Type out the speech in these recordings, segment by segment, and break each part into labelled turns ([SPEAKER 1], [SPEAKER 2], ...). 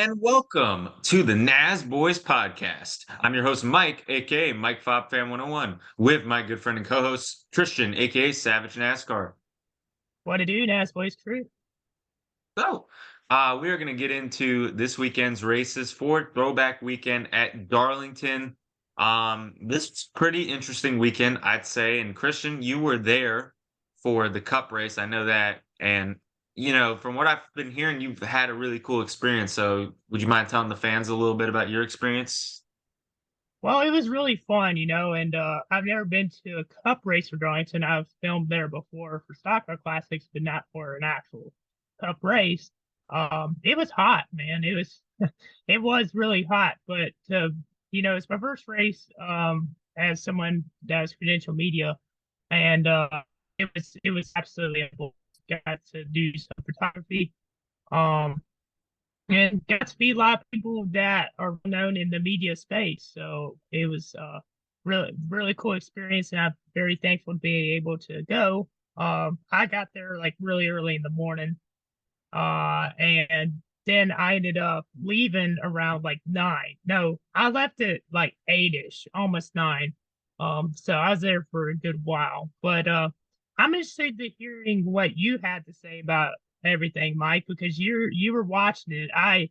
[SPEAKER 1] and welcome to the Nasboys podcast. I'm your host, Mike, aka Mike Fob Fan 101, with my good friend and co-host, Christian, aka Savage NASCAR.
[SPEAKER 2] What to do, Nasboys crew?
[SPEAKER 1] So, we are going to get into this weekend's races for Throwback Weekend at Darlington. This was a pretty interesting weekend, I'd say. And Christian, you were there for the Cup race. I know that. And from what I've been hearing, you've had a really cool experience. So would you mind telling the fans a little bit about your experience?
[SPEAKER 2] Well, it was really fun, and I've never been to a cup race for Darlington. I've filmed there before for stock car classics, but not for an actual cup race. It was hot, man. It was it was really hot, but it's my first race as someone that has credential media, and it was absolutely a blast. Got to do some photography. Um, and got to meet a lot of people that are known in the media space. So it was really really cool experience, and I'm very thankful to be able to go. I got there like really early in the morning, and then I ended up leaving around like 9. No, I left at like 8ish, almost 9. So I was there for a good while, but I'm interested to hearing what you had to say about everything, Mike, because you were watching it. I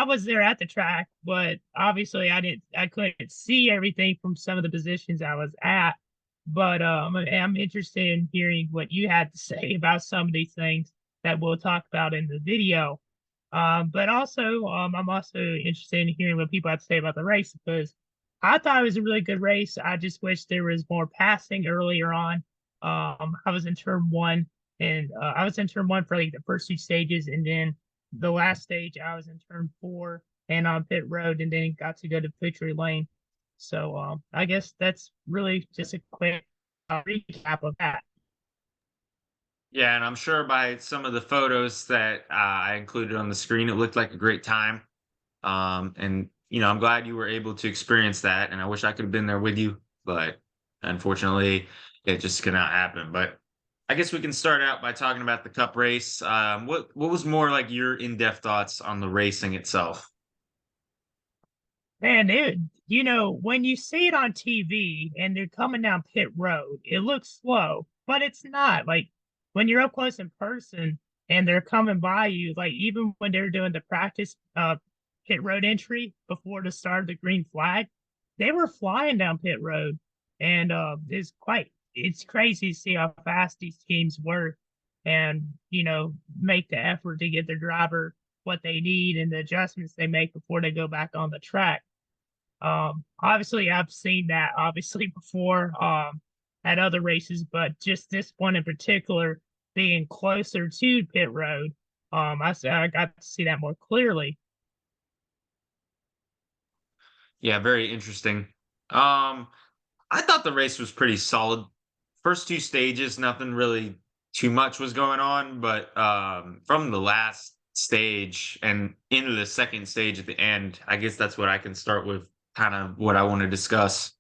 [SPEAKER 2] was there at the track, but obviously I couldn't see everything from some of the positions I was at. But I'm interested in hearing what you had to say about some of these things that we'll talk about in the video. But also, I'm also interested in hearing what people have to say about the race, because I thought it was a really good race. I just wish there was more passing earlier on. I was in turn one, and I was in turn one for like the first 2 stages, and then the last stage I was in turn 4 and on pit road, and then got to go to victory lane. So I guess that's really just a quick recap of that.
[SPEAKER 1] Yeah, and I'm sure by some of the photos that I included on the screen, it looked like a great time. And I'm glad you were able to experience that. And I wish I could have been there with you, but unfortunately, it just cannot happen. But I guess we can start out by talking about the Cup race. What was more like your in-depth thoughts on the racing itself?
[SPEAKER 2] Man, when you see it on TV and they're coming down pit road, it looks slow, but it's not. Like when you're up close in person and they're coming by you, like even when they're doing the practice pit road entry before the start of the green flag, they were flying down pit road, and it's crazy to see how fast these teams work, and make the effort to get their driver what they need and the adjustments they make before they go back on the track. Obviously, I've seen that obviously before at other races, but just this one in particular, being closer to pit road, I got to see that more clearly.
[SPEAKER 1] Yeah, very interesting. I thought the race was pretty solid. First 2 stages, nothing really too much was going on, but from the last stage and into the second stage at the end, I guess that's what I can start with, kind of what I want to discuss.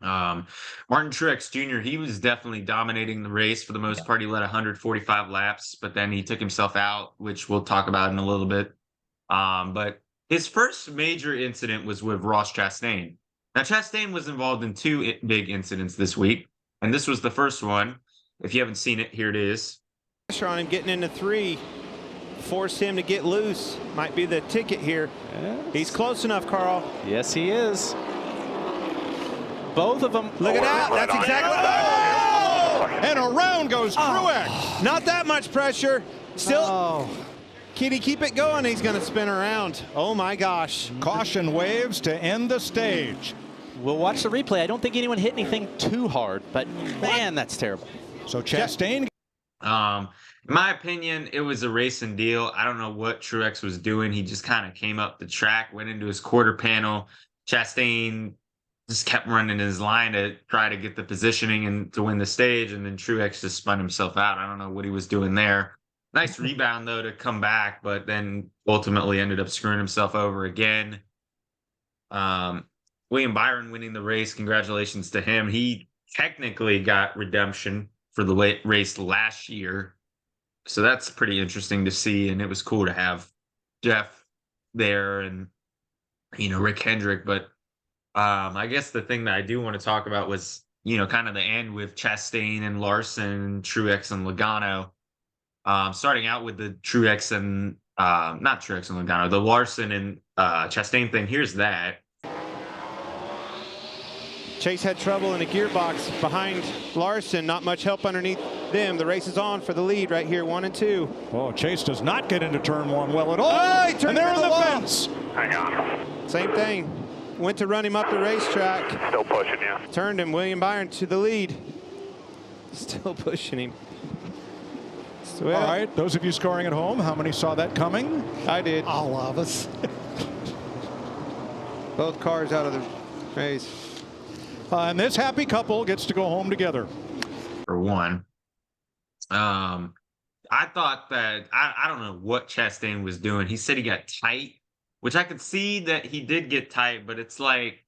[SPEAKER 1] Martin Truex Jr., he was definitely dominating the race for the most part. He led 145 laps, but then he took himself out, which we'll talk about in a little bit. But his first major incident was with Ross Chastain. Now, Chastain was involved in 2 big incidents this week, and this was the first one. If you haven't seen it, here it is.
[SPEAKER 3] Pressure on him getting into 3. Force him to get loose. Might be the ticket here. Yes. He's close enough, Carl.
[SPEAKER 4] Yes, he is. Both of them.
[SPEAKER 3] Look at that. That's exactly.
[SPEAKER 4] Oh!
[SPEAKER 3] And around goes Truex. Not that much pressure. Still. Oh. Kitty, keep it going. He's going to spin around. Oh, my gosh.
[SPEAKER 5] Caution waves to end the stage.
[SPEAKER 4] We'll watch the replay. I don't think anyone hit anything too hard, but man, that's terrible.
[SPEAKER 5] So Chastain.
[SPEAKER 1] In my opinion, it was a racing deal. I don't know what Truex was doing. He just kind of came up the track, went into his quarter panel. Chastain just kept running his line to try to get the positioning and to win the stage, and then Truex just spun himself out. I don't know what he was doing there. Nice rebound, though, to come back, but then ultimately ended up screwing himself over again. William Byron winning the race. Congratulations to him. He technically got redemption for the race last year. So that's pretty interesting to see, and it was cool to have Jeff there and, Rick Hendrick. But I guess the thing that I do want to talk about was, kind of the end with Chastain and Larson, Truex and Logano. Starting out with the Truex and not Truex and Logano, the Larson and Chastain thing. Here's that.
[SPEAKER 3] Chase had trouble in a gearbox behind Larson. Not much help underneath them. The race is on for the lead right here, 1 and 2.
[SPEAKER 5] Oh, Chase does not get into turn 1 well at all.
[SPEAKER 3] Oh, he turned
[SPEAKER 5] and they're
[SPEAKER 3] into
[SPEAKER 5] in
[SPEAKER 3] the
[SPEAKER 5] the
[SPEAKER 3] wall.
[SPEAKER 5] fence.
[SPEAKER 6] Hang on.
[SPEAKER 3] Same thing. Went to run him up the racetrack.
[SPEAKER 6] Still pushing you.
[SPEAKER 3] Turned him, William Byron, to the lead. Still pushing him. Well,
[SPEAKER 5] All right, those of you scoring at home, how many saw that coming?
[SPEAKER 3] I did.
[SPEAKER 7] All of us.
[SPEAKER 3] Both cars out of the race.
[SPEAKER 5] And this happy couple gets to go home together.
[SPEAKER 1] For one. I thought that I don't know what Chastain was doing. He said he got tight, which I could see that he did get tight, but it's like,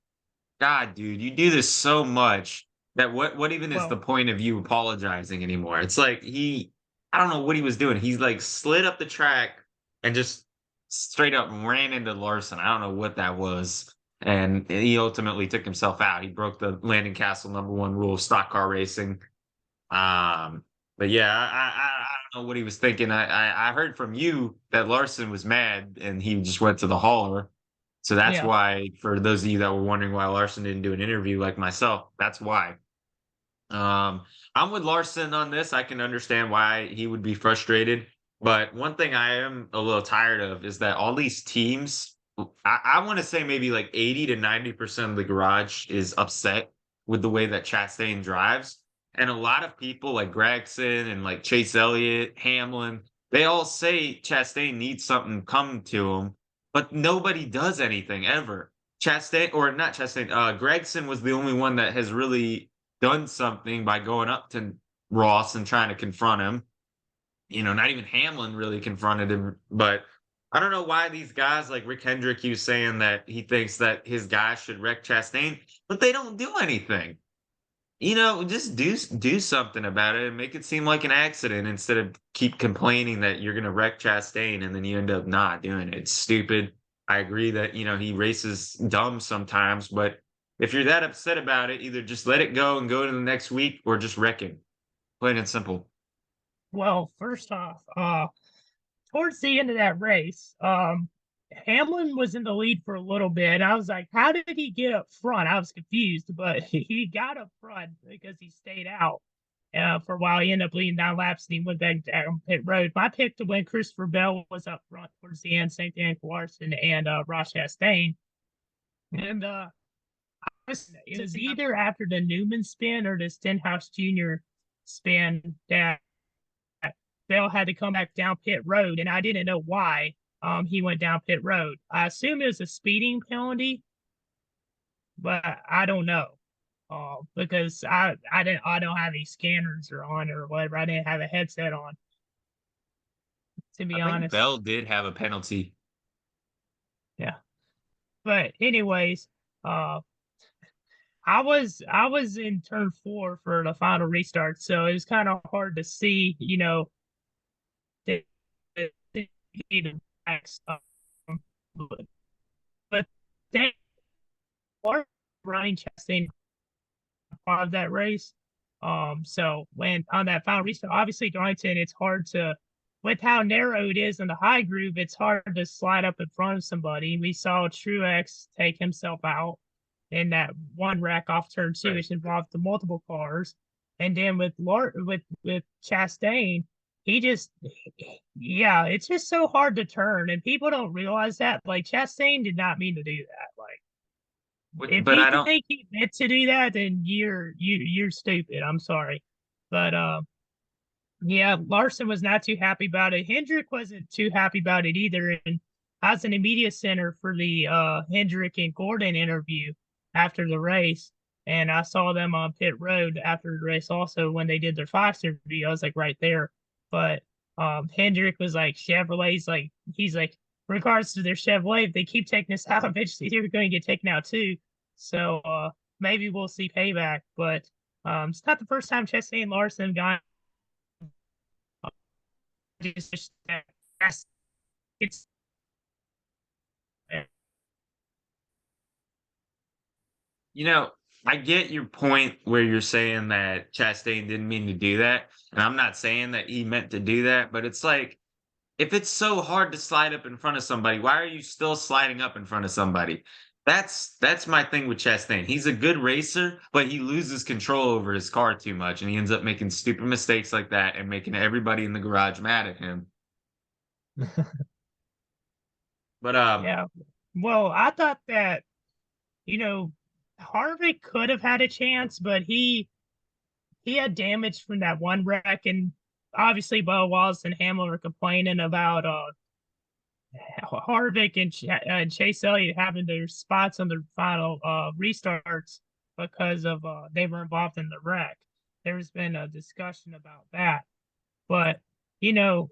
[SPEAKER 1] God, dude, you do this so much that what even is the point of you apologizing anymore? It's like I don't know what he was doing. He's like slid up the track and just straight up ran into Larson. I don't know what that was. And he ultimately took himself out. He broke the landing castle #1 rule of stock car racing. But yeah, I don't know what he was thinking. I heard from you that Larson was mad and he just went to the hauler. So that's why, for those of you that were wondering why Larson didn't do an interview like myself, that's why. I'm with Larson on this. I can understand why he would be frustrated. But one thing I am a little tired of is that all these teams, I want to say maybe like 80 to 90% of the garage is upset with the way that Chastain drives. And a lot of people like Gregson and like Chase Elliott, Hamlin, they all say Chastain needs something come to him, but nobody does anything ever. Gregson was the only one that has really done something by going up to Ross and trying to confront him. Not even Hamlin really confronted him, but I don't know why these guys like Rick Hendrick, he was saying that he thinks that his guys should wreck Chastain, but they don't do anything. Just do something about it and make it seem like an accident instead of keep complaining that you're going to wreck Chastain and then you end up not doing it. It's stupid. I agree that, he races dumb sometimes, but if you're that upset about it, either just let it go and go to the next week or just wreck him. Plain and simple.
[SPEAKER 2] Well, first off, towards the end of that race, Hamlin was in the lead for a little bit. I was like, how did he get up front? I was confused, but he got up front because he stayed out for a while. He ended up leading down laps and he went back down pit road. My pick to win, Christopher Bell was up front towards the end. Same thing for Larson and Ross Chastain. And it was either after the Newman spin or the Stenhouse Jr. spin that Bell had to come back down pit road, and I didn't know why. He went down pit road. I assume it was a speeding penalty, but I don't know. Because I don't have any scanners on or whatever. I didn't have a headset on. To be honest,
[SPEAKER 1] Bell did have a penalty.
[SPEAKER 2] Yeah, but anyways, I was in turn 4 for the final restart, so it was kind of hard to see, the tracks. But they are running Chastain part of that race. So when on that final restart, obviously Darlington, it's hard to, with how narrow it is in the high groove, it's hard to slide up in front of somebody. We saw Truex take himself out in that one wreck off turn 2, which involved the multiple cars. And then with Chastain, it's just so hard to turn, and people don't realize that. Like, Chastain did not mean to do that. Like, if you think he meant to do that, then you're stupid. I'm sorry, but Larson was not too happy about it. Hendrick wasn't too happy about it either. And I was in the media center for the Hendrick and Gordon interview after the race, and I saw them on pit road after the race also when they did their Fox interview. I was like right there. But Hendrick was like, Chevrolet's like, he's like, regards to their Chevrolet, if they keep taking us out, eventually they're going to get taken out too. So maybe we'll see payback. But it's not the first time Chastain and Larson got. It's
[SPEAKER 1] You know, I get your point where you're saying that Chastain didn't mean to do that, and I'm not saying that he meant to do that, but it's like, if it's so hard to slide up in front of somebody, why are you still sliding up in front of somebody? That's my thing with Chastain. He's a good racer, but he loses control over his car too much, and he ends up making stupid mistakes like that and making everybody in the garage mad at him. But
[SPEAKER 2] Yeah. Well, I thought that, you know, Harvick could have had a chance, but he had damage from that one wreck, and obviously Bubba Wallace and Hamlin were complaining about Harvick and Chase Elliott having their spots on the final restarts because of they were involved in the wreck. There's been a discussion about that, but you know,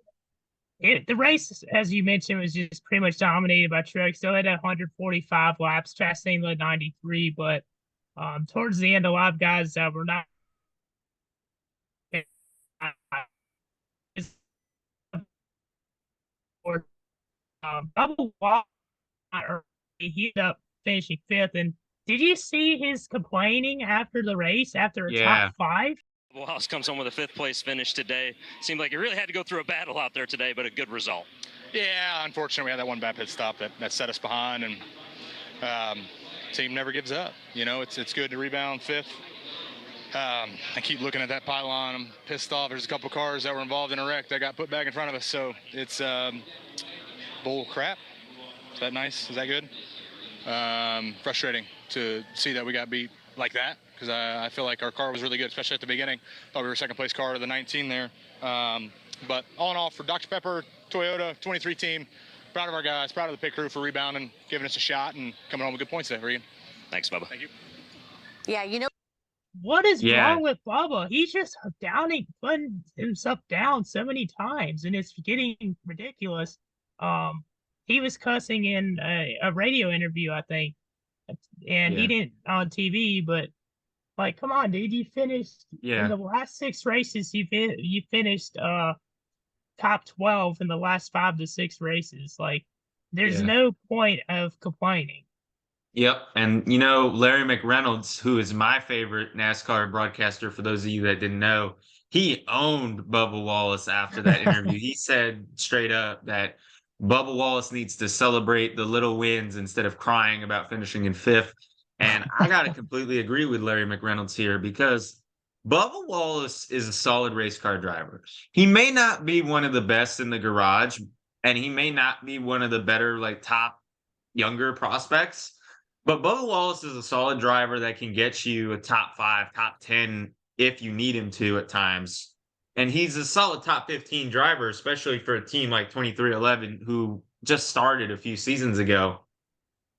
[SPEAKER 2] the race, as you mentioned, was just pretty much dominated by Truex. Still had 145 laps. Chastain led 93, but towards the end, a lot of guys that were not. Or Bubba Wallace, he ended up finishing fifth. And did you see his complaining after the race, after a
[SPEAKER 1] yeah,
[SPEAKER 2] top five?
[SPEAKER 7] Wallace comes home with a fifth place finish today. Seemed like he really had to go through a battle out there today, but a good result.
[SPEAKER 8] Yeah, unfortunately, we had that one bad pit stop that set us behind, and team never gives up. You know, it's good to rebound fifth. I keep looking at that pylon. I'm pissed off. There's a couple cars that were involved in a wreck that got put back in front of us, so it's bull crap. Is that nice? Is that good? Frustrating to see that we got beat like that, because I feel like our car was really good, especially at the beginning. Thought we were second place car of the 19 there. But all in all, for Dr. Pepper, Toyota, 23 team, proud of our guys, proud of the pit crew for rebounding, giving us a shot, and coming home with good points there, Regan.
[SPEAKER 7] Thanks, Bubba.
[SPEAKER 8] Thank you.
[SPEAKER 9] Yeah, you know.
[SPEAKER 2] What is
[SPEAKER 1] yeah,
[SPEAKER 2] wrong with Bubba? He's just putting himself down so many times, and it's getting ridiculous. He was cussing in a radio interview, I think, and he
[SPEAKER 1] yeah,
[SPEAKER 2] didn't on TV. But like, come on, dude! You finished in
[SPEAKER 1] yeah,
[SPEAKER 2] the last 6 races. You finished top 12 in the last 5 to 6 races. Like, there's
[SPEAKER 1] yeah.
[SPEAKER 2] no point of complaining.
[SPEAKER 1] Yep. And Larry McReynolds, who is my favorite NASCAR broadcaster, for those of you that didn't know, he owned Bubba Wallace after that interview. He said straight up that Bubba Wallace needs to celebrate the little wins instead of crying about finishing in fifth. And I got to completely agree with Larry McReynolds here, because Bubba Wallace is a solid race car driver. He may not be one of the best in the garage, and he may not be one of the better, like, top younger prospects. But Bubba Wallace is a solid driver that can get you a top 5, top 10 if you need him to at times. And he's a solid top 15 driver, especially for a team like 2311, who just started a few seasons ago.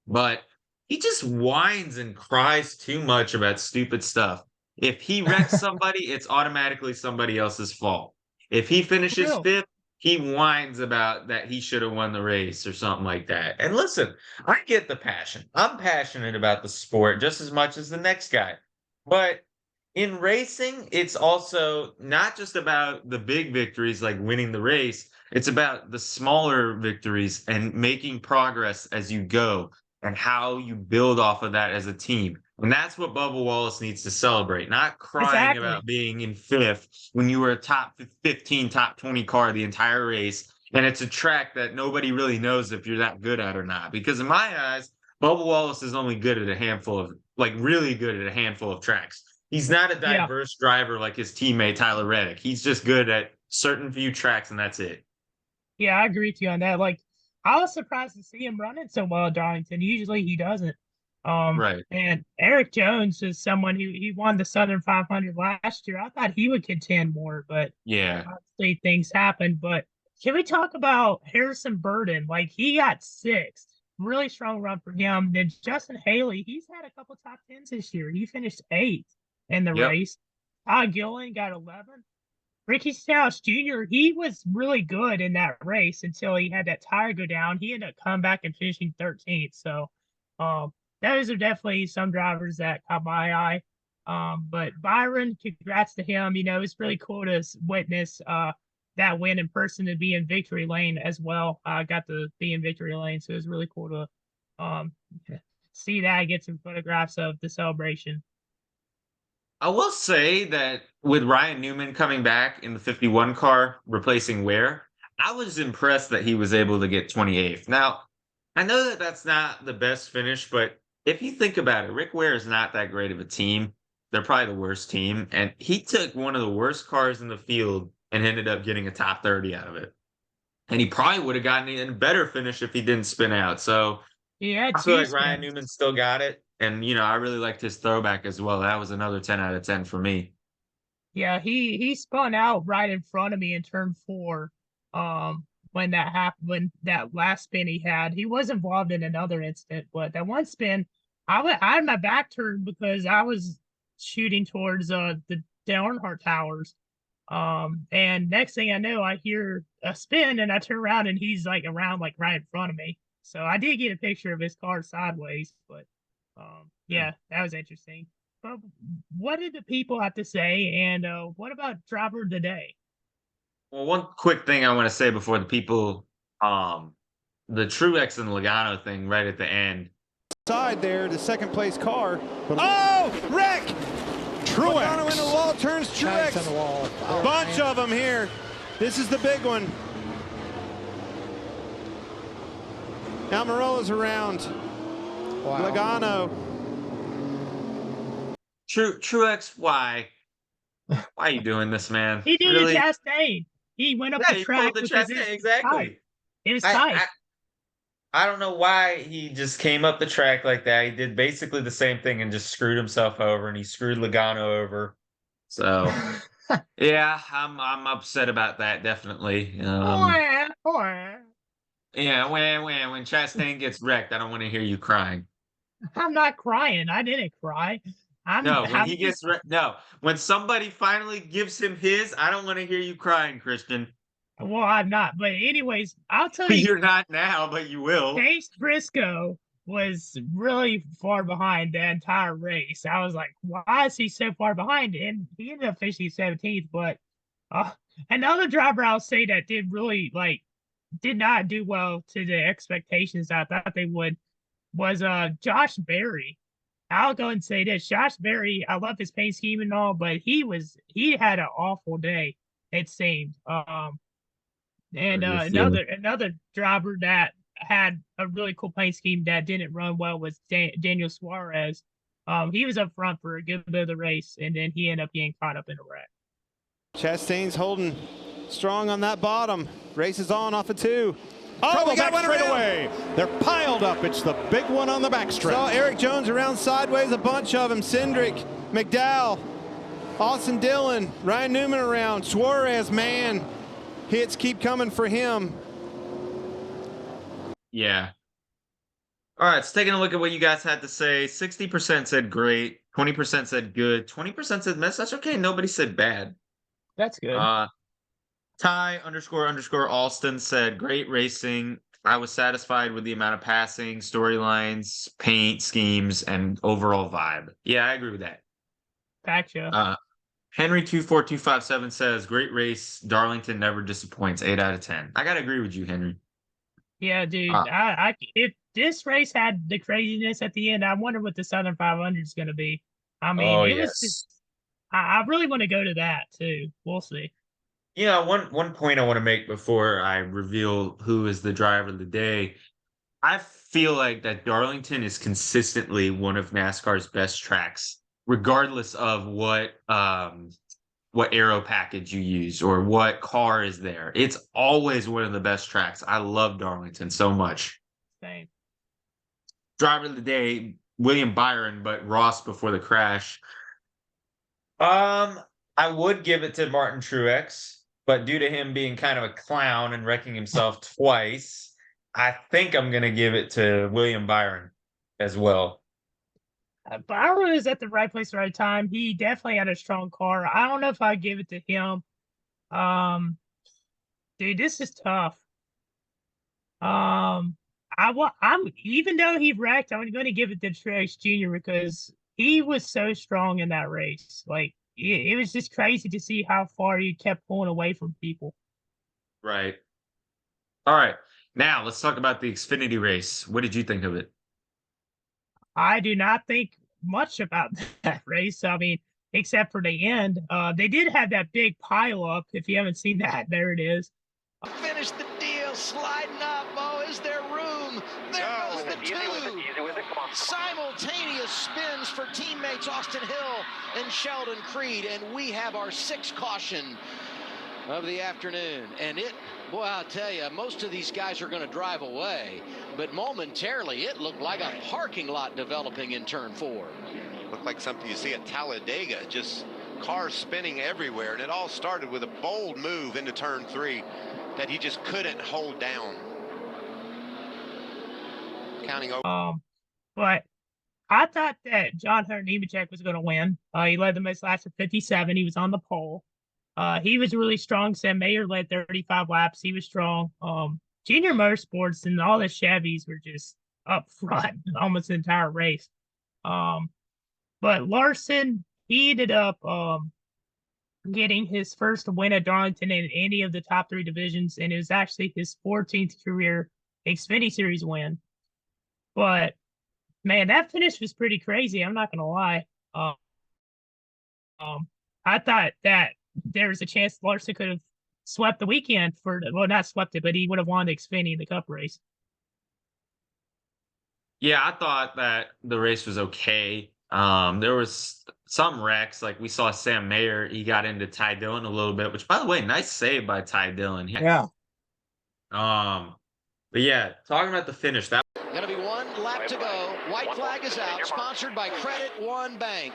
[SPEAKER 1] But he just whines and cries too much about stupid stuff. If he wrecks somebody, it's automatically somebody else's fault. If he finishes
[SPEAKER 2] Real.
[SPEAKER 1] fifth, he whines about that he should have won the race or something like that. And listen, I get the passion. I'm passionate about the sport just as much as the next guy. But in racing, it's also not just about the big victories like winning the race. It's about the smaller victories and making progress as you go and how you build off of that as a team. And that's what Bubba Wallace needs to celebrate, not crying
[SPEAKER 2] Exactly.
[SPEAKER 1] about being in fifth when you were a top 15, top 20 car the entire race. And it's a track that nobody really knows if you're that good at or not. Because in my eyes, Bubba Wallace is only good at a handful of, like, really good at a handful of tracks. He's not a
[SPEAKER 2] Yeah.
[SPEAKER 1] diverse driver like his teammate Tyler Reddick. He's just good at certain few tracks, and that's it.
[SPEAKER 2] Yeah, I agree with you on that. Like, I was surprised to see him running so well at Darlington. Usually he doesn't.
[SPEAKER 1] Right.
[SPEAKER 2] And Eric Jones is someone who he won the Southern 500 last year. I thought he would contend more, but
[SPEAKER 1] Yeah.
[SPEAKER 2] obviously things happened. But can we talk about Harrison Burton? Like, he got sixth. Really strong run for him. Then Justin Haley, he's had a couple top tens this year. He finished eighth in the
[SPEAKER 1] Yep.
[SPEAKER 2] race. Todd Gillen got 11th. Ricky Stenhouse Jr., he was really good in that race until he had that tire go down. He ended up coming back and finishing 13th. So those are definitely some drivers that caught my eye. But Byron, congrats to him. You know, it's really cool to witness that win in person and be in victory lane as well. I got to be in victory lane, so it was really cool to see that, get some photographs of the celebration.
[SPEAKER 1] I will say that with Ryan Newman coming back in the 51 car, replacing Ware, I was impressed that he was able to get 28th. Now, I know that that's not the best finish, but if you think about it, Rick Ware is not that great of a team. They're probably the worst team. And he took one of the worst cars in the field and ended up getting a top 30 out of it. And he probably would have gotten an even better finish if he didn't spin out. So
[SPEAKER 2] He had
[SPEAKER 1] I feel
[SPEAKER 2] two
[SPEAKER 1] like Ryan
[SPEAKER 2] spins.
[SPEAKER 1] Newman still got it. And, I really liked his throwback as well. That was another 10 out of 10 for me.
[SPEAKER 2] Yeah, he spun out right in front of me in turn 4. When that happened, when that last spin he had, he was involved in another incident, but that one spin, I had my back turned because I was shooting towards the Earnhardt Towers. And next thing I know, I hear a spin, and I turn around, and he's like around, like right in front of me. So I did get a picture of his car sideways, but yeah, that was interesting. But what did the people have to say, and what about driver of the day?
[SPEAKER 1] Well, one quick thing I want to say before the people, the Truex and Logano thing right at the end.
[SPEAKER 3] Side there, the second place car. Oh, wreck!
[SPEAKER 5] Truex.
[SPEAKER 3] Logano in the wall, turns Truex.
[SPEAKER 5] On the wall.
[SPEAKER 3] Bunch of them here. This is the big one. Almirola's around.
[SPEAKER 5] Wow.
[SPEAKER 3] Logano.
[SPEAKER 1] Truex, why? Why are you doing this, man?
[SPEAKER 2] He did
[SPEAKER 1] Really?
[SPEAKER 2] a Chastain. He went up
[SPEAKER 1] Yeah,
[SPEAKER 2] the
[SPEAKER 1] he
[SPEAKER 2] track
[SPEAKER 1] pulled the
[SPEAKER 2] because
[SPEAKER 1] Chastain,
[SPEAKER 2] it was
[SPEAKER 1] exactly.
[SPEAKER 2] tight. It was tight.
[SPEAKER 1] I don't know why he just came up the track like that. He did basically the same thing and just screwed himself over, and he screwed Logano over. So, yeah, I'm upset about that, definitely. Yeah, when Chastain gets wrecked, I don't want to hear you crying.
[SPEAKER 2] I'm not crying. I didn't cry.
[SPEAKER 1] No, when
[SPEAKER 2] I'm
[SPEAKER 1] he
[SPEAKER 2] just,
[SPEAKER 1] gets no, when somebody finally gives him his, I don't want to hear you crying, Christian.
[SPEAKER 2] well, I'm not. But anyways, I'll tell you,
[SPEAKER 1] You're not now, but you will.
[SPEAKER 2] Chase Briscoe was really far behind the entire race. I was like, why is he so far behind? And he ended up finishing 17th. But uh, another driver I'll say that did not do well to the expectations I thought they would was Josh Berry. I'll go and say this. Josh Berry, I love his paint scheme and all, but he had an awful day, it seemed. And another driver that had a really cool paint scheme that didn't run well was Daniel Suarez. He was up front for a good bit of the race, and then he ended up getting caught up in a wreck.
[SPEAKER 3] Chastain's holding strong on that bottom. Race is on off of 2.
[SPEAKER 5] Oh,
[SPEAKER 3] we
[SPEAKER 5] we
[SPEAKER 3] got
[SPEAKER 5] got
[SPEAKER 3] one
[SPEAKER 5] straight
[SPEAKER 3] around.
[SPEAKER 5] away. They're piled up. It's the big one on the
[SPEAKER 3] Saw
[SPEAKER 5] backstretch.
[SPEAKER 3] Eric Jones around sideways, a bunch of them. Cindric, McDowell, Austin Dillon, Ryan Newman around. Suarez, man, hits keep coming for him.
[SPEAKER 1] Yeah. All right, so taking a look at what you guys had to say. 60% said great, 20% said good, 20% said mess. That's okay. Nobody said bad.
[SPEAKER 2] That's good.
[SPEAKER 1] Ty__ Alston said great racing. I was satisfied with the amount of passing, storylines, paint schemes, and overall vibe. Yeah, I agree with that.
[SPEAKER 2] Gotcha.
[SPEAKER 1] Henry24257 says great race. Darlington never disappoints. 8 out of 10. I gotta agree with you, Henry.
[SPEAKER 2] Yeah, dude. If this race had the craziness at the end, I wonder what the Southern 500 is going to be. I mean, it was just. I really want to go to that too. We'll see.
[SPEAKER 1] Yeah, one point I want to make before I reveal who is the driver of the day. I feel like that Darlington is consistently one of NASCAR's best tracks, regardless of what aero package you use or what car is there. It's always one of the best tracks. I love Darlington so much.
[SPEAKER 2] Same.
[SPEAKER 1] Driver of the day, William Byron, but Ross before the crash. I would give it to Martin Truex, but due to him being kind of a clown and wrecking himself twice, I think I'm going to give it to William Byron as well.
[SPEAKER 2] Byron is at the right place at the right time. He definitely had a strong car. I don't know if I'd give it to him. Dude, this is tough. I'm even though he wrecked, I'm going to give it to Truex Jr. because he was so strong in that race. Like it was just crazy to see how far he kept pulling away from people.
[SPEAKER 1] Right. All right. Now let's talk about the Xfinity race. What did you think of it?
[SPEAKER 2] I do not think much about that race. I mean, except for the end. They did have that big pile up. If you haven't seen that, there it is.
[SPEAKER 9] Finish the deal, sliding up. Oh, is there room? There goes the two. Simultaneous spins for teammates Austin Hill and Sheldon Creed, and we have our sixth caution of the afternoon. And boy, I'll tell you, most of these guys are going to drive away, but momentarily it looked like a parking lot developing in turn 4.
[SPEAKER 10] Looked like something you see at Talladega, just cars spinning everywhere, and it all started with a bold move into turn 3 that he just couldn't hold down. Counting over.
[SPEAKER 2] But I thought that John Hunter Nemechek was going to win. He led the most laps at 57. He was on the pole. He was really strong. Sam Mayer led 35 laps. He was strong. Junior Motorsports and all the Chevys were just up front almost the entire race. But Larson, he ended up getting his first win at Darlington in any of the top 3 divisions, and it was actually his 14th career Xfinity Series win. But man, that finish was pretty crazy. I'm not gonna lie. I thought that there was a chance Larson could have swept the weekend not swept it, but he would have won the Xfinity in the Cup race.
[SPEAKER 1] Yeah, I thought that the race was okay. There was some wrecks, like we saw Sam Mayer. He got into Ty Dillon a little bit, which, by the way, nice save by Ty Dillon.
[SPEAKER 3] Yeah.
[SPEAKER 1] But yeah, talking about the finish, that
[SPEAKER 9] Going to be 1 lap to go. White flag is out, sponsored by Credit One Bank.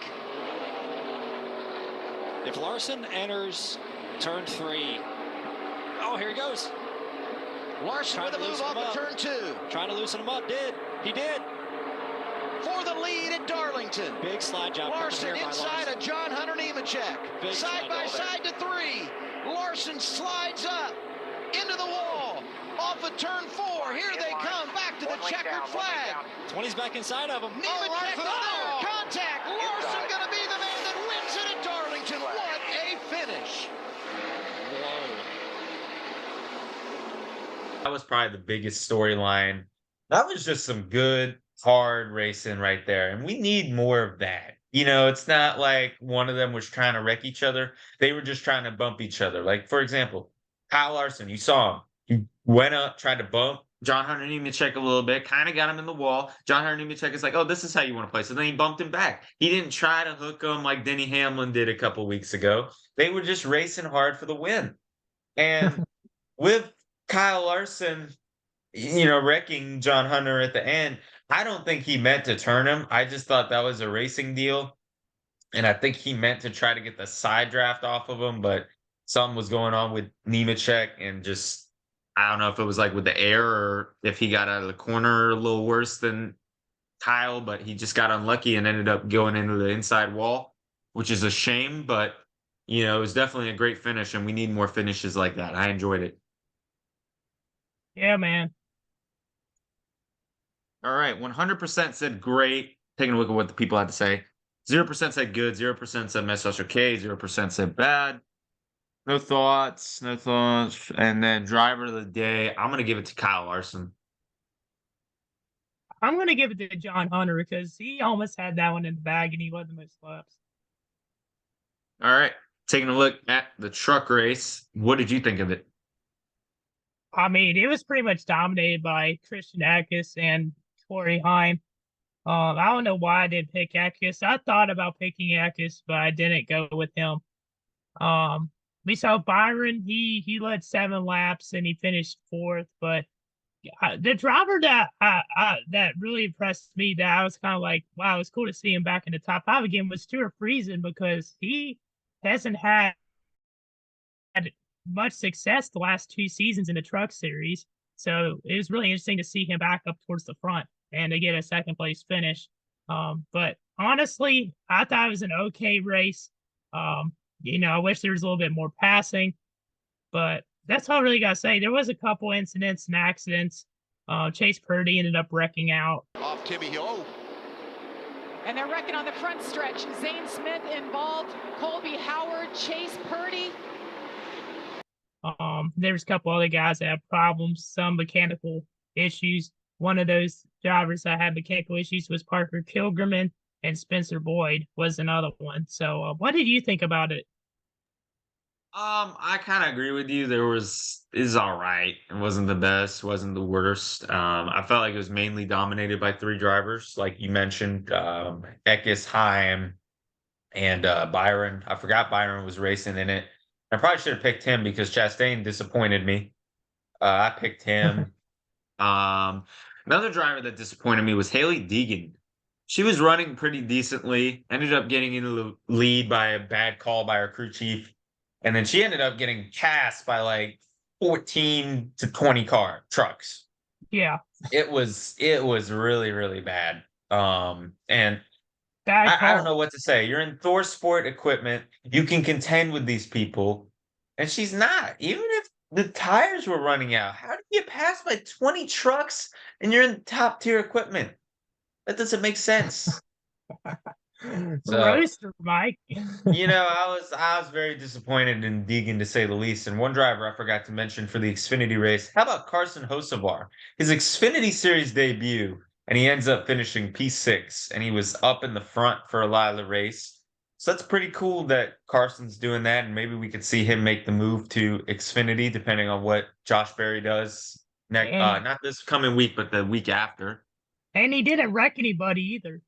[SPEAKER 11] If Larson enters turn 3, oh, here he goes.
[SPEAKER 9] Larson with a move off of turn 2.
[SPEAKER 11] Trying to loosen him up. He did.
[SPEAKER 9] For the lead at Darlington.
[SPEAKER 11] Big slide job.
[SPEAKER 9] Larson inside of John Hunter Nemechek. Side by side to 3. Larson slides up into the wall. Off of turn 4. Here they come. Back to the checkered flag.
[SPEAKER 11] 20's back inside of him.
[SPEAKER 9] Nemechek there. Contact. Larson going to be the man that wins it at Darlington. What a finish.
[SPEAKER 1] that was probably the biggest storyline. That was just some good, hard racing right there. And we need more of that. You know, it's not like one of them was trying to wreck each other. They were just trying to bump each other. Like, for example, Kyle Larson, you saw him. He went up, tried to bump John Hunter Nemechek a little bit, kind of got him in the wall. John Hunter Nemechek is like, oh, this is how you want to play. So then he bumped him back. He didn't try to hook him like Denny Hamlin did a couple weeks ago. They were just racing hard for the win. And with Kyle Larson, you know, wrecking John Hunter at the end, I don't think he meant to turn him. I just thought that was a racing deal. And I think he meant to try to get the side draft off of him, but something was going on with Nemechek and just, I don't know if it was like with the air or if he got out of the corner a little worse than Kyle, but he just got unlucky and ended up going into the inside wall, which is a shame, but you know, it was definitely a great finish and we need more finishes like that. I enjoyed it.
[SPEAKER 2] Yeah, man.
[SPEAKER 1] All right, 100% said great. Taking a look at what the people had to say. 0% said good, 0% said mess us okay, 0% said bad. No thoughts. And then driver of the day, I'm going to give it to Kyle Larson.
[SPEAKER 2] I'm going to give it to John Hunter because he almost had that one in the bag and he led the most laps.
[SPEAKER 1] All right, taking a look at the truck race. What did you think of it?
[SPEAKER 2] I mean, it was pretty much dominated by Christian Eckes and Corey Heim. I don't know why I didn't pick Eckes. I thought about picking Eckes, but I didn't go with him. We saw Byron. He led 7 laps and he finished 4th. But the driver that really impressed me, that I was kind of like, wow, it's cool to see him back in the top 5 again, was Stuart Friesen, because he hasn't had much success the last 2 seasons in the truck series. So it was really interesting to see him back up towards the front and to get a 2nd place finish. But honestly, I thought it was an okay race. You know, I wish there was a little bit more passing, but that's all I really got to say. There was a couple incidents and accidents. Chase Purdy ended up wrecking out.
[SPEAKER 9] Off Timmy Hill.
[SPEAKER 12] And they're wrecking on the front stretch. Zane Smith involved, Colby Howard, Chase Purdy.
[SPEAKER 2] There's a couple other guys that have problems, some mechanical issues. one of those drivers that had mechanical issues was Parker Kilgerman, and Spencer Boyd was another one. So, what did you think about it?
[SPEAKER 1] I kind of agree with you. Is all right. It wasn't the best, wasn't the worst. I felt like it was mainly dominated by three drivers, like you mentioned, Eckes, Haim, and Byron. I forgot Byron was racing in it. I probably should have picked him because Chastain disappointed me. I picked him. Another driver that disappointed me was Haley Deegan. She was running pretty decently, ended up getting into the lead by a bad call by her crew chief, and then she ended up getting passed by like 14 to 20 trucks.
[SPEAKER 2] Yeah.
[SPEAKER 1] It was really, really bad. And
[SPEAKER 2] Bad
[SPEAKER 1] I don't
[SPEAKER 2] call.
[SPEAKER 1] know what to say. You're in Thor Sport equipment. You can contend with these people, and she's not. Even if the tires were running out, how do you get passed by 20 trucks and you're in top tier equipment? That doesn't make sense. So,
[SPEAKER 2] Roaster, Mike.
[SPEAKER 1] I was very disappointed in Deegan, to say the least. And one driver I forgot to mention for the Xfinity race. How about Carson Hocevar? His Xfinity Series debut, and he ends up finishing P6, and he was up in the front for a lot of the race. So that's pretty cool that Carson's doing that, and maybe we could see him make the move to Xfinity, depending on what Josh Berry does next. Not this coming week, but the week after.
[SPEAKER 2] And he didn't wreck anybody either.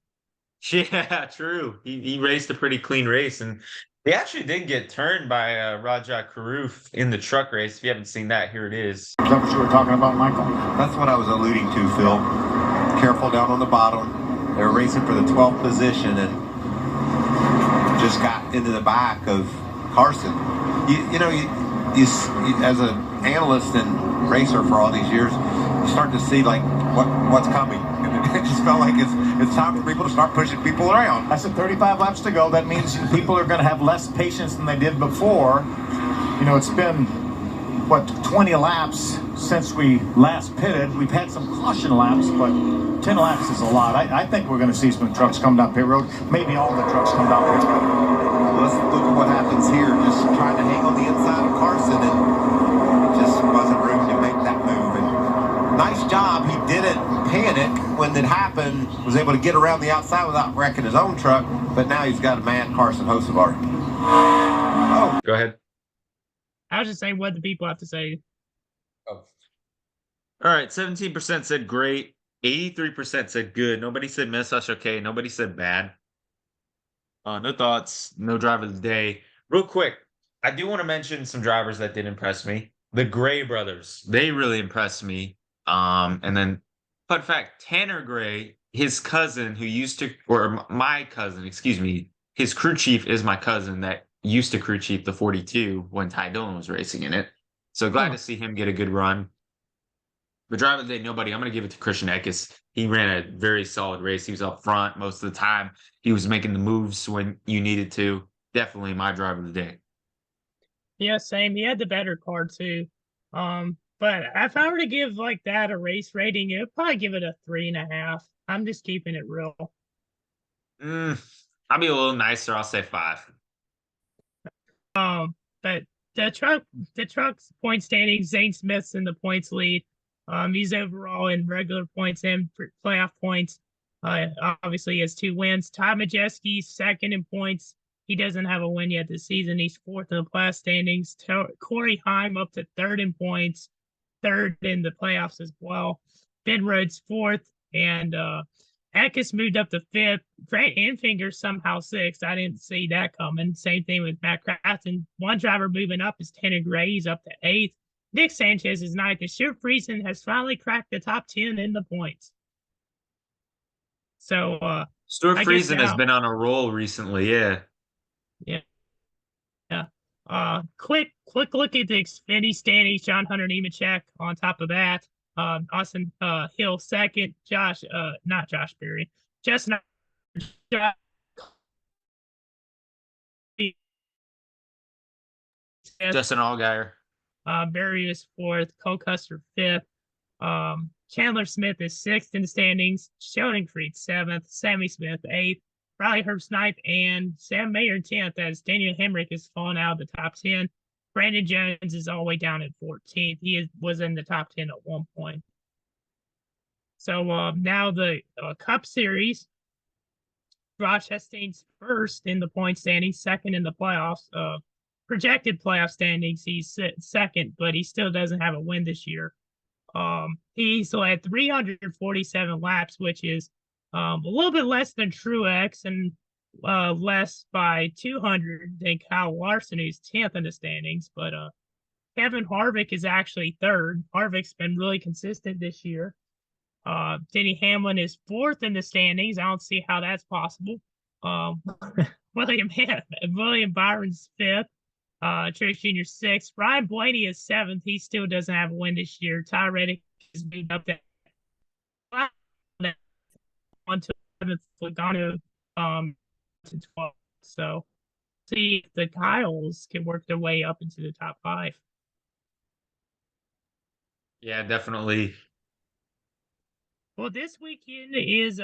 [SPEAKER 1] Yeah, true. He raced a pretty clean race, and he actually did get turned by Rajat Karuf in the truck race. If you haven't seen that, here it is.
[SPEAKER 13] Is that what you were talking about, Michael?
[SPEAKER 10] That's what I was alluding to, Phil. Careful down on the bottom. They were racing for the 12th position and just got into the back of Carson. You as an analyst and racer for all these years, you start to see like what's coming. It just felt like it's time for people to start pushing people around.
[SPEAKER 13] I said 35 laps to go. That means people are going to have less patience than they did before. It's been, 20 laps since we last pitted. We've had some caution laps, but 10 laps is a lot. I think we're going to see some trucks come down pit road. Maybe all the trucks come down pit road.
[SPEAKER 10] Let's look at what happens here. Just trying to hang on the inside of Carson, and it just wasn't room to make that move. And nice job. He didn't panic when it happened, was able to get around the outside without wrecking his own truck, but now he's got a mad Carson Hocevar.
[SPEAKER 1] Oh, go ahead.
[SPEAKER 2] I was just saying what the people have to say.
[SPEAKER 1] Oh. All right, 17% said great, 83% said good. Nobody said message okay. Nobody said bad. No thoughts, no driver of the day. Real quick, I do want to mention some drivers that did impress me. The Gray brothers, they really impressed me. And then, fun fact, Tanner Gray, his cousin my cousin, excuse me, his crew chief is my cousin that used to crew chief the 42 when Ty Dillon was racing in it. So glad to see him get a good run. But driver of the day, nobody. I'm going to give it to Christian Eckes. He ran a very solid race. He was up front most of the time. He was making the moves when you needed to. Definitely my driver of the day.
[SPEAKER 2] Yeah, same. He had the better car too. But if I were to give like that a race rating, it would probably give it a 3.5. I'm just keeping it real.
[SPEAKER 1] I'll be a little nicer. I'll say 5.
[SPEAKER 2] But the truck's point standings, Zane Smith's in the points lead. He's overall in regular points and playoff points. Obviously, he has 2 wins. Ty Majeski's second in points. He doesn't have a win yet this season. He's 4th in the playoff standings. Corey Heim up to 3rd in points, 3rd in the playoffs as well. Ben Rhodes 4th, and Eckes moved up to 5th. Grant Enfinger somehow 6th. I didn't see that coming. Same thing with Matt Crafton. One driver moving up is Tanner Gray. He's up to 8th. Nick Sanchez is 9th. And Stuart Friesen has finally cracked the top 10 in the points. So
[SPEAKER 1] Stuart Friesen has been on a roll recently, yeah.
[SPEAKER 2] Quick look at the Xfinity standings. John Hunter Nemechek on top of that. Austin Hill 2nd. Not Josh Berry. Justin
[SPEAKER 1] Allgaier.
[SPEAKER 2] Berry is 4th. Cole Custer 5th. Chandler Smith is 6th in the standings. Sheldon Creed 7th. Sammy Smith 8th. Riley Herbst 9th, and Sam Mayer 10th, as Daniel Hemrick has fallen out of the top 10. Brandon Jones is all the way down at 14th. He was in the top 10 at one point. So now the Cup Series, Josh Chastain's first in the point standings, second in the playoffs. Projected playoff standings, he's second, but he still doesn't have a win this year. He still had 347 laps, which is a little bit less than Truex and less by 200 than Kyle Larson, who's 10th in the standings. But Kevin Harvick is actually third. Harvick's been really consistent this year. Denny Hamlin is fourth in the standings. I don't see how that's possible. William Byron's fifth. Truex Jr. sixth. Ryan Blaney is seventh. He still doesn't have a win this year. Ty Reddick is beat up that on to 11th. Logano to 12th. So see if the Kyles can work their way up into the top 5.
[SPEAKER 1] Yeah, definitely.
[SPEAKER 2] Well, this weekend is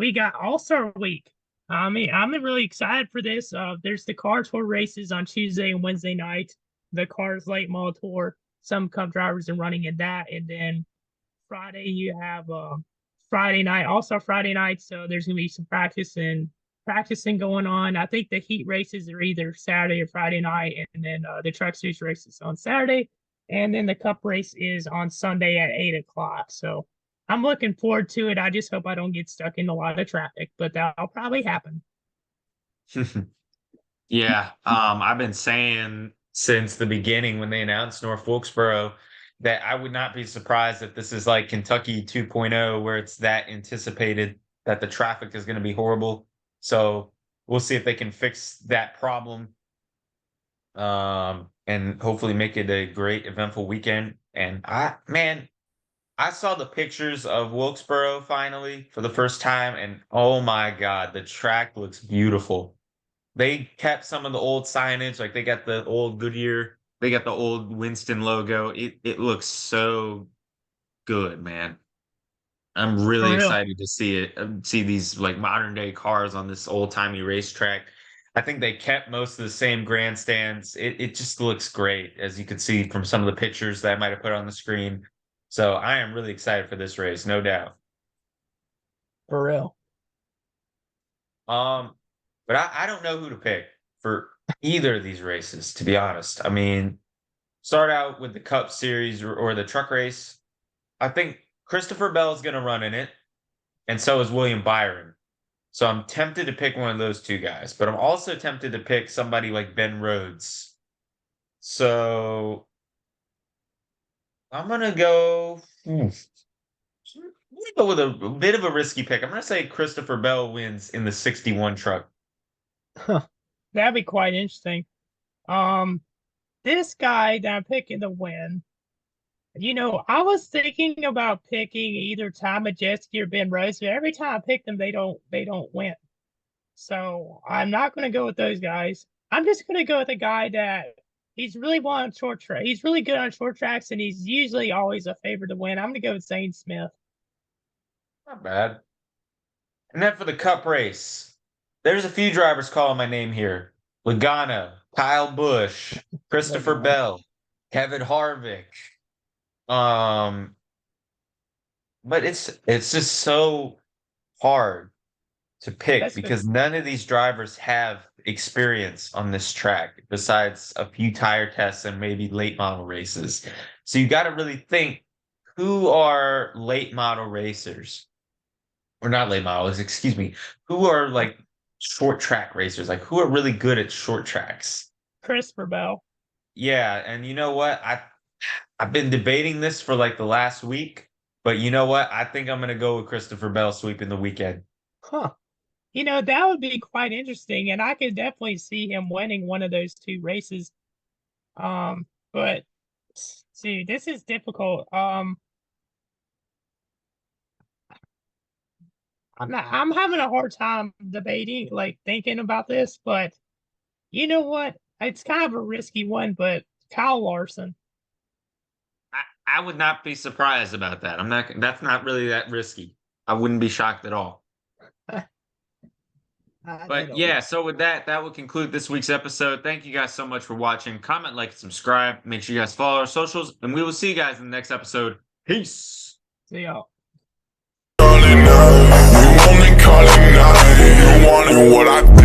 [SPEAKER 2] we got All-Star Week. I mean, I'm really excited for this. There's the Car Tour races on Tuesday and Wednesday night. The Cars Late Model Tour. Some Cup drivers are running in that, and then Friday you have Friday night, also Friday night. So there's gonna be some practicing going on. I think the heat races are either Saturday or Friday night, and then the Truck Series races on Saturday, and then the Cup race is on Sunday at 8:00. So I'm looking forward to it. I just hope I don't get stuck in a lot of traffic, but that'll probably happen.
[SPEAKER 1] Yeah, I've been saying since the beginning when they announced North Wilkesboro that I would not be surprised if this is like Kentucky 2.0, where it's that anticipated that the traffic is going to be horrible. So we'll see if they can fix that problem, and hopefully make it a great, eventful weekend. And I saw the pictures of Wilkesboro finally for the first time, and oh my God, the track looks beautiful. They kept some of the old signage, like they got the old Goodyear, they got the old Winston logo. It looks so good, man. I'm really excited to see it, see these like modern day cars on this old timey racetrack. I think they kept most of the same grandstands. It just looks great, as you can see from some of the pictures that I might have put on the screen. So I am really excited for this race, no doubt.
[SPEAKER 2] For real.
[SPEAKER 1] But I don't know who to pick for either of these races, to be honest. I mean, start out with the Cup Series or the truck race. I think Christopher Bell is going to run in it, and so is William Byron. So I'm tempted to pick one of those two guys, but I'm also tempted to pick somebody like Ben Rhodes. So I'm gonna go. I'm gonna go with a bit of a risky pick. I'm gonna say Christopher Bell wins in the 61 truck.
[SPEAKER 2] That'd be quite interesting. This guy that I'm picking to win, I was thinking about picking either Ty Majeski or Ben Rhodes, but every time I pick them, they don't win. So I'm not going to go with those guys. I'm just going to go with a guy that he's really well on short track. He's really good on short tracks, and he's usually always a favorite to win. I'm going to go with Zane Smith.
[SPEAKER 1] Not bad. And then for the Cup race, there's a few drivers calling my name here: Logano, Kyle Busch, Christopher Bell, Kevin Harvick. But it's just so hard to pick because none of these drivers have experience on this track besides a few tire tests and maybe late model races. So you got to really think, who are late model racers? Or not late models, excuse me. Who are like short track racers? Like who are really good at short tracks?
[SPEAKER 2] Christopher Bell.
[SPEAKER 1] Yeah, and you know what? I've been debating this for like the last week, but you know what? I think I'm going to go with Christopher Bell sweeping the weekend.
[SPEAKER 2] Huh. That would be quite interesting, and I could definitely see him winning one of those two races. But see, this is difficult. I'm having a hard time debating, like thinking about this, but you know what? It's kind of a risky one, but Kyle Larson.
[SPEAKER 1] I would not be surprised about that. That's not really that risky. I wouldn't be shocked at all. But yeah, so with that will conclude this week's episode. Thank you guys so much for watching. Comment, like, subscribe. Make sure you guys follow our socials, and we will see you guys in the next episode. Peace.
[SPEAKER 2] See y'all.
[SPEAKER 14] it night. You want me, call it night. You wanted what I